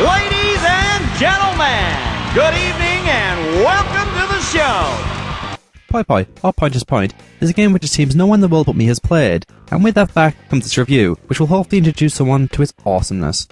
Ladies and gentlemen, good evening and welcome to the show! Poy Poy, or Pointer's Point, is a game which it seems no one in the world but me has played, and with that fact comes this review, which will hopefully introduce someone to its awesomeness.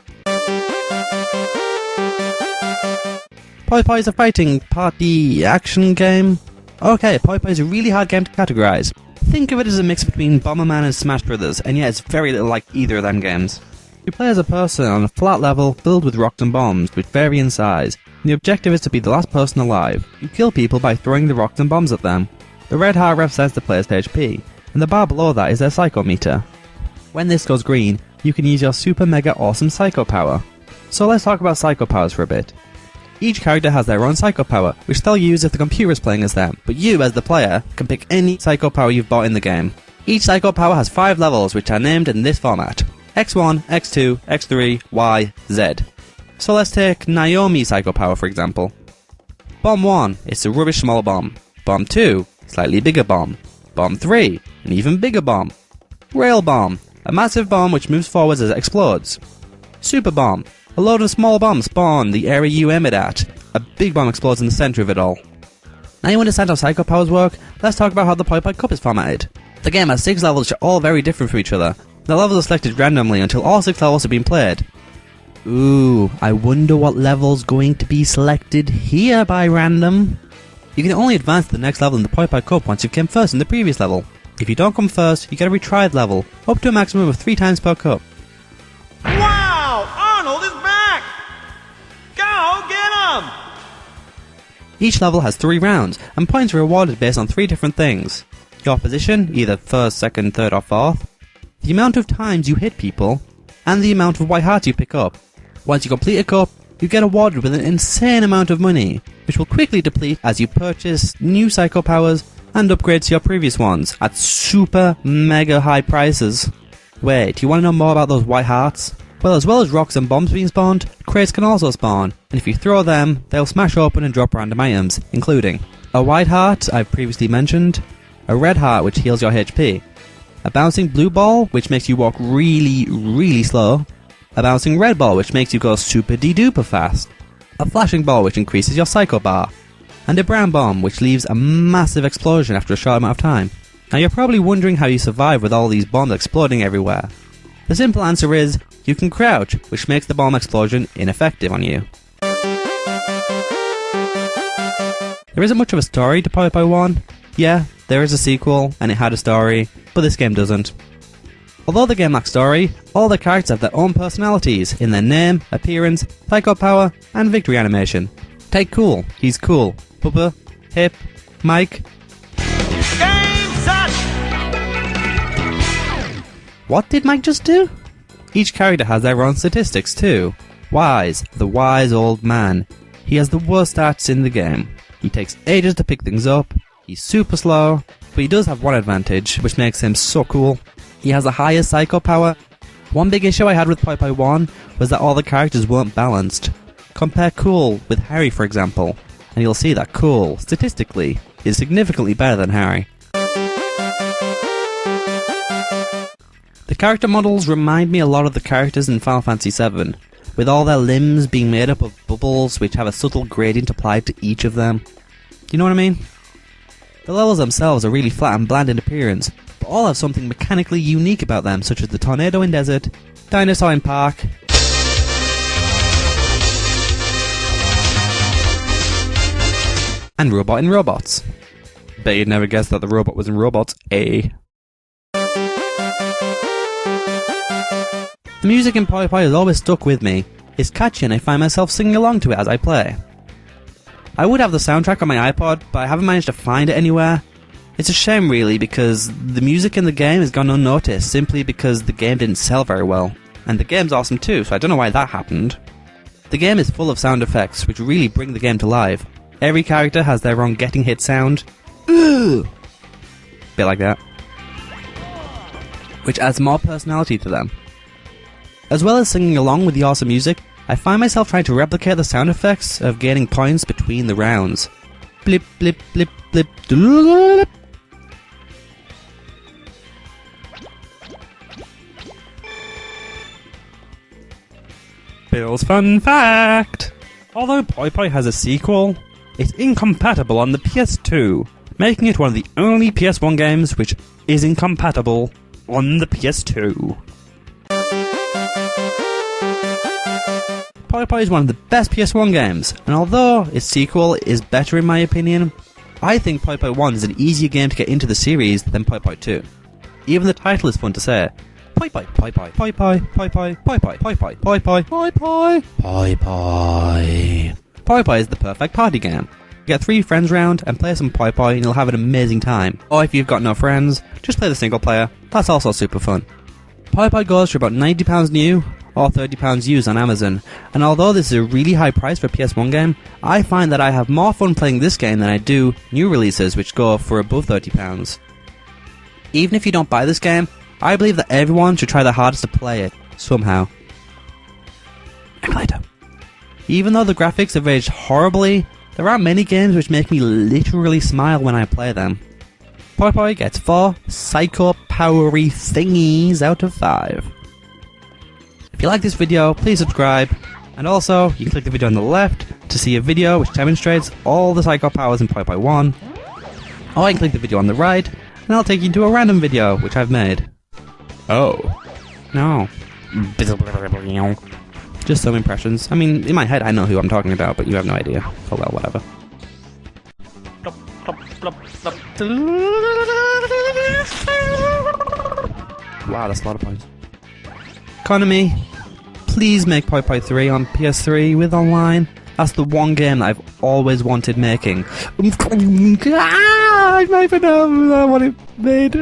Poy Poy is a fighting party action game. Okay, Poy Poy is a really hard game to categorise. Think of it as a mix between Bomberman and Smash Brothers, and yet it's very little like either of them games. You play as a person on a flat level filled with rocks and bombs, which vary in size, and the objective is to be the last person alive. You kill people by throwing the rocks and bombs at them. The red heart represents the player's HP, and the bar below that is their psycho meter. When this goes green, you can use your super mega awesome psycho power. So let's talk about psycho powers for a bit. Each character has their own psycho power, which they'll use if the computer is playing as them, but you, as the player, can pick any psycho power you've bought in the game. Each psycho power has 5 levels, which are named in this format: X1, X2, X3, Y, Z. So let's take Naomi's psycho power for example. Bomb 1, it's a rubbish small bomb. Bomb 2, slightly bigger bomb. Bomb 3, an even bigger bomb. Rail bomb, a massive bomb which moves forwards as it explodes. Super bomb, a load of small bombs spawn the area you aim it at. A big bomb explodes in the centre of it all. Now you understand how psycho powers work? Let's talk about how the Poy Poy Cup is formatted. The game has 6 levels which are all very different from each other. The levels are selected randomly until all 6 levels have been played. Ooh, I wonder what level's going to be selected here by random. You can only advance to the next level in the Poy Poy Cup once you came first in the previous level. If you don't come first, you get a retried level, up to a maximum of 3 times per cup. Wow! Arnold is back! Go get him! Each level has 3 rounds, and points are awarded based on 3 different things. Your position, either first, second, third or fourth, the amount of times you hit people, and the amount of white hearts you pick up. Once you complete a cup, you get awarded with an insane amount of money, which will quickly deplete as you purchase new psycho powers and upgrades to your previous ones at super mega high prices. Wait, do you want to know more about those white hearts? Well, as well as rocks and bombs being spawned, crates can also spawn, and if you throw them, they'll smash open and drop random items, including a white heart I've previously mentioned, a red heart which heals your HP, a bouncing blue ball which makes you walk really slow, a bouncing red ball which makes you go super de-duper fast, a flashing ball which increases your psycho bar, and a brown bomb which leaves a massive explosion after a short amount of time. Now you're probably wondering how you survive with all these bombs exploding everywhere. The simple answer is, you can crouch, which makes the bomb explosion ineffective on you. There isn't much of a story to Poy Poy 1. Yeah, there is a sequel, and it had a story, but this game doesn't. Although the game lacks story, all the characters have their own personalities in their name, appearance, psycho power, and victory animation. Take Cool, he's cool. Bubba, Hip, Mike. Game set! What did Mike just do? Each character has their own statistics too. Wise, the wise old man. He has the worst stats in the game. He takes ages to pick things up, he's super slow, but he does have one advantage, which makes him so cool. He has the highest psycho power. One big issue I had with Poy Poy 1 was that all the characters weren't balanced. Compare Cool with Harry for example, and you'll see that Cool, statistically, is significantly better than Harry. The character models remind me a lot of the characters in Final Fantasy VII, with all their limbs being made up of bubbles which have a subtle gradient applied to each of them. You know what I mean? The levels themselves are really flat and bland in appearance, but all have something mechanically unique about them, such as the tornado in desert, dinosaur in park, and robot in robots. Bet you'd never guess that the robot was in robots, eh? The music in Poy Poy has always stuck with me. It's catchy and I find myself singing along to it as I play. I would have the soundtrack on my iPod, but I haven't managed to find it anywhere. It's a shame really, because the music in the game has gone unnoticed simply because the game didn't sell very well. And the game's awesome too, so I don't know why that happened. The game is full of sound effects which really bring the game to life. Every character has their own getting hit sound. Ooh! Bit like that. Which adds more personality to them. As well as singing along with the awesome music, I find myself trying to replicate the sound effects of gaining points between the rounds. Blip blip blip blip blip. Bill's fun fact! Although Poy Poy has a sequel, it's incompatible on the PS2, making it one of the only PS1 games which is incompatible on the PS2. Poy Poy is one of the best PS1 games, and although its sequel is better in my opinion, I think Poy Poy 1 is an easier game to get into the series than Poy Poy 2. Even the title is fun to say. Poy Poy, Poy Poy, Poy Poy, Poy Poy, Poy Poy, Poy Poy, Poy Poy, Poy Poy, Poy Poy. Poy Poy is the perfect party game. Get 3 friends round and play some Poy Poy and you'll have an amazing time. Or if you've got no friends, just play the single player, that's also super fun. Poy Poy goes for about £90 new, or £30 used on Amazon, and although this is a really high price for a PS1 game, I find that I have more fun playing this game than I do new releases which go for above £30. Even if you don't buy this game, I believe that everyone should try their hardest to play it, somehow. Emulator. Even though the graphics have aged horribly, there are many games which make me literally smile when I play them. Poy Poy gets 4 psycho-powery thingies out of 5. If you like this video, please subscribe, and also, you can click the video on the left to see a video which demonstrates all the psycho powers in Poy Poy 1, or you can click the video on the right, and I'll take you to a random video which I've made. Oh. No. Just some impressions. I mean, in my head I know who I'm talking about, but you have no idea. Oh well, whatever. Wow, that's a lot of points. Economy, please make Poy Poy 3 on PS3 with online. That's the one game that I've always wanted making. I don't even know what it made.